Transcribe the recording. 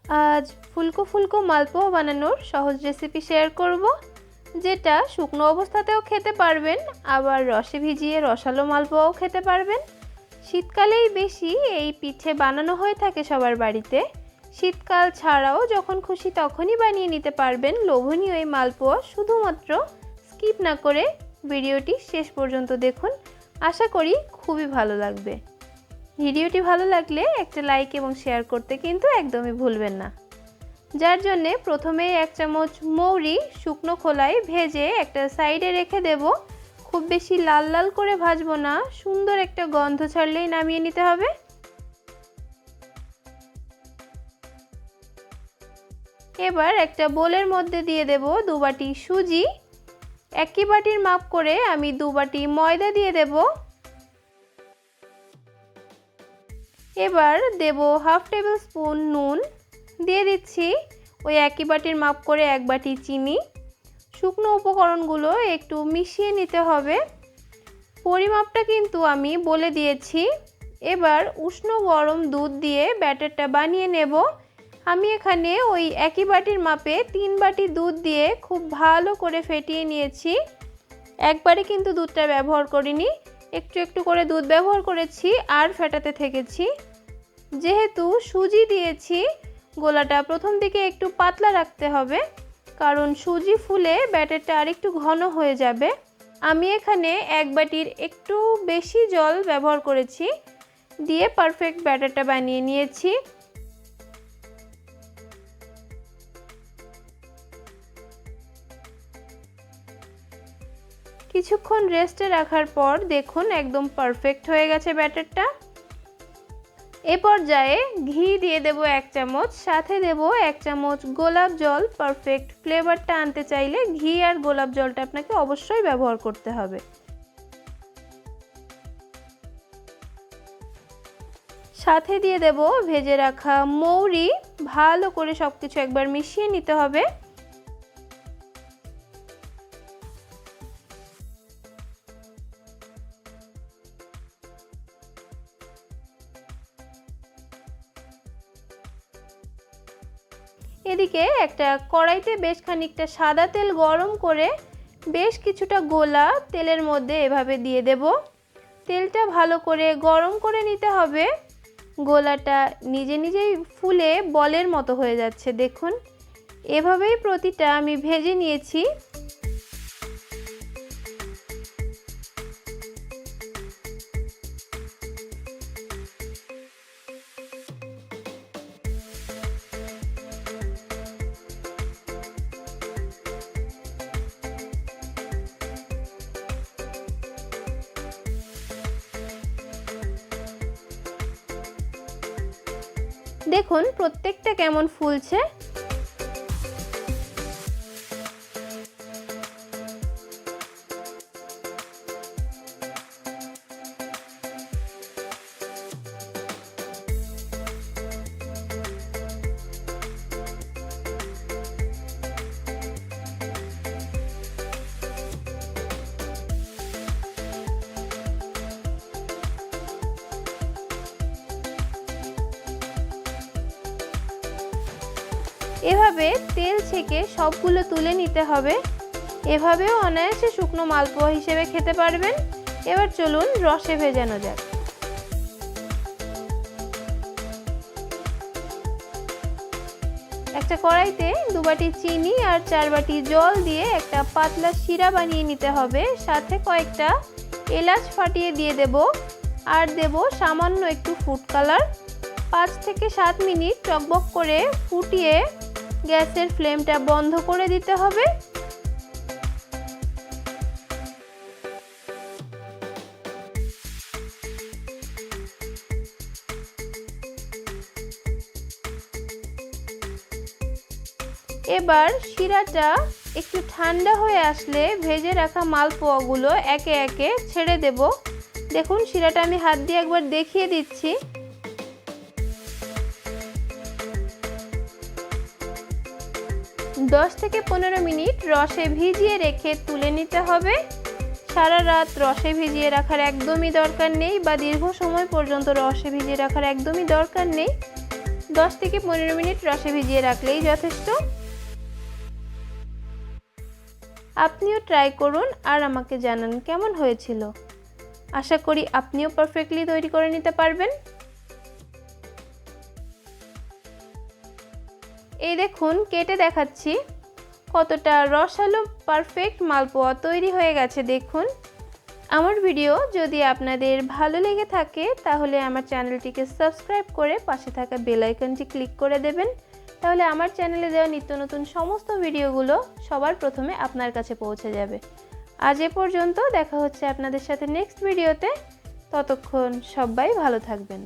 আজ ফুলকো ফুলকো মালপোয়া বানানোর সহজ রেসিপি শেয়ার করব, যেটা শুকনো অবস্থাতেও খেতে পারবেন, আবার রসে ভিজিয়ে রসালো মালপোয়াও খেতে পারবেন। শীতকালেই বেশি এই পিঠে বানানো হয়ে থাকে সবার বাড়িতে। শীতকাল ছাড়াও যখন খুশি তখনই বানিয়ে নিতে পারবেন লোভনীয় এই মালপোয়া। শুধুমাত্র স্কিপ না করে ভিডিওটি শেষ পর্যন্ত দেখুন, আশা করি খুবই ভালো লাগবে। ভিডিওটি ভালো লাগলে একটা লাইক এবং শেয়ার করতে কিন্তু একদমই ভুলবেন না। যার জন্যে প্রথমেই 1 চামচ মৌরি শুকনো খোলায় ভেজে একটা সাইডে রেখে দেব। খুব বেশি লাল লাল করে ভাজবো না, সুন্দর একটা গন্ধ ছাড়লেই নামিয়ে নিতে হবে। এবার একটা বোলের মধ্যে দিয়ে দেব 2 বাটি সুজি। একই বাটির মাপ করে আমি 2 বাটি ময়দা দিয়ে দেব। এবার দেব হাফ টেবিল স্পুন নুন, দিয়ে দিচ্ছি ওই একই বাটির মাপ করে 1 বাটি চিনি। শুকনো উপকরণগুলো একটু মিশিয়ে নিতে হবে। পরিমাপটা কিন্তু আমি বলে দিয়েছি। এবার উষ্ণ গরম দুধ দিয়ে ব্যাটারটা বানিয়ে নেব। আমি এখানে ওই একই বাটির মাপে 3 বাটি দুধ দিয়ে খুব ভালো করে ফেটিয়ে নিয়েছি। একবারে কিন্তু দুধটা ব্যবহার করিনি, একটু একটু করে দুধ ব্যবহার করেছি আর ফেটাতে থেকেছি। যেহেতু সুজি দিয়েছি, গোলাটা প্রথম দিকে একটু পাতলা রাখতে হবে, কারণ সুজি ফুলে ব্যাটারটা আরেকটু ঘন হয়ে যাবে। আমি এখানে 1 বাটির একটু বেশি জল ব্যবহার করেছি, দিয়ে পারফেক্ট ব্যাটারটা বানিয়ে নিয়েছি। কিছুক্ষণ রেস্টে রাখার পর দেখুন একদম পারফেক্ট হয়ে গেছে ব্যাটারটা। এ পর্যায়ে ঘি দিয়ে দেব 1 চামচ, সাথে দেব 1 চামচ গোলাপ জল। পারফেক্ট ফ্লেভারটা আনতে চাইলে ঘি আর গোলাপ জলটা আপনাকে অবশ্যই ব্যবহার করতে হবে। সাথে দিয়ে দেব ভেজে রাখা মৌরি। ভালো করে সবকিছু একবার মিশিয়ে নিতে হবে। এদিকে একটা কড়াইতে বেশ খানিকটা সাদা তেল গরম করে বেশ কিছুটা গোলা তেলের মধ্যে এভাবে দিয়ে দেব। তেলটা ভালো করে গরম করে নিতে হবে। গোলাটা নিজে নিজেই ফুলে বলের মতো হয়ে যাচ্ছে, দেখুন এভাবেই প্রতিটা আমি ভেজে নিয়েছি। দেখুন প্রত্যেকটা কেমন ফুলছে। এভাবে তেল ছেঁকে সবগুলো তুলে নিতে হবে। এভাবেও অনায়াসে শুকনো মালপোয়া হিসেবে খেতে পারবেন। এবার চলুন রসে ভেজানো যাক। একটা কড়াইতে 2 বাটি চিনি আর 4 বাটি জল দিয়ে একটা পাতলা শিরা বানিয়ে নিতে হবে। সাথে কয়েকটা এলাচ ফাটিয়ে দিয়ে দেব, আর দেব সামান্য একটু ফুড কালার। 5 থেকে 7 মিনিট টকবক করে ফুটিয়ে গ্যাসের ফ্লেমটা বন্ধ করে দিতে হবে। এবার শিরাটা একটু ঠান্ডা হয়ে আসলে ভেজে রাখা মালপোয়াগুলো একে একে ছেড়ে দেব। দেখুন শিরাটা আমি হাত দিয়ে একবার দেখিয়ে দিচ্ছি। দশ থেকে 15 মিনিট রসে ভিজিয়ে রেখে তুলে নিতে হবে। সারা রাত রসে ভিজিয়ে রাখার একদমই দরকার নেই, বা দীর্ঘ সময় পর্যন্ত রসে ভিজিয়ে রাখার একদমই দরকার নেই। 10 থেকে 15 মিনিট রসে ভিজিয়ে রাখলেই যথেষ্ট। আপনিও ট্রাই করুন আর আমাকে জানান কেমন হয়েছিল। আশা করি আপনিও পারফেক্টলি তৈরি করে নিতে পারবেন। এই দেখুন কেটে দেখাচ্ছি কতটা রসালো পারফেক্ট মালপোয়া তৈরি হয়ে গেছে। দেখুন, আমার ভিডিও যদি আপনাদের ভালো লেগে থাকে তাহলে আমার চ্যানেলটিকে সাবস্ক্রাইব করে পাশে থাকা বেল আইকনটি ক্লিক করে দেবেন। তাহলে আমার চ্যানেলে দেওয়া নিত্য নতুন সমস্ত ভিডিওগুলো সবার প্রথমে আপনার কাছে পৌঁছে যাবে। আজ এ পর্যন্ত, দেখা হচ্ছে আপনাদের সাথে নেক্সট ভিডিওতে। ততক্ষণ সবাই ভালো থাকবেন।